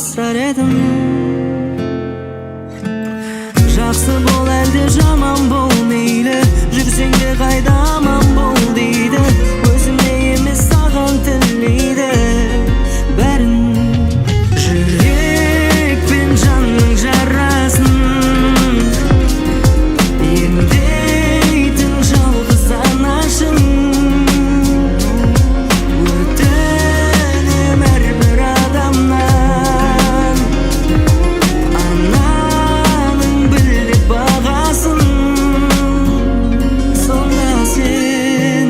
басар едім. Жақсы бол әлде жаман бол мейлі, жүрсең де қайда аман бол дейді. Өзіме емес саған тілейді бәрін. Жүрек пен жанның жарасын емдейтін жалғыз анашым. Өтінем әрбір адамнан ананың білдік бағасын. Сонда сен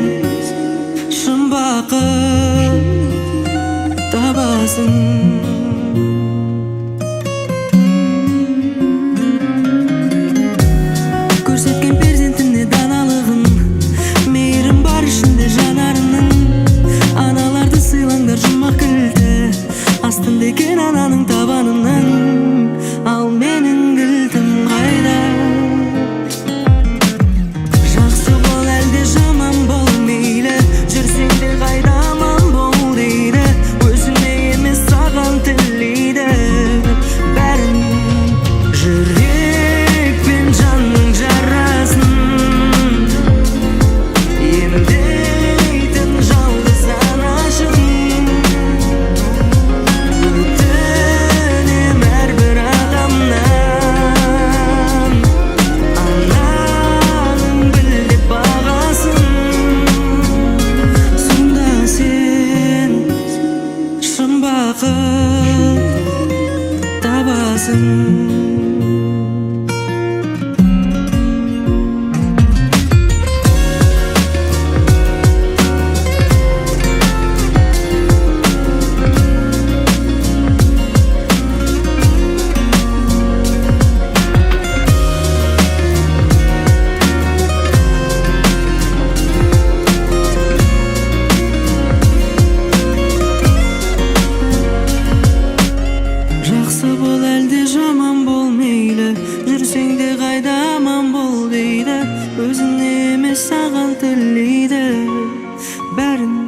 шын бақыт табасың. Көрсеткен перзентіне даналығын, мейірім бар ішінде жанарының. Аналарды сыйлаңдар жұмақ кілті, астында екен ананың табанының. Ал менің кілтім қайда? Жақсы бол әлде жаман бол мейлі, жүрсең де қайда аман бол дейді. Өзіме емес саған тілейді бәрін. Жүрек пен жанның жарасын емдейтін жалғыз анашым. Өтінем әрбір адамнан ананың білдік бағасын. Сонда сен шын бақыт табасың. Жақсы бол әлде жаман бол мейлі, жүрсең де қайда аман бол дейді. Өзіне емес саған тілейді бәрін.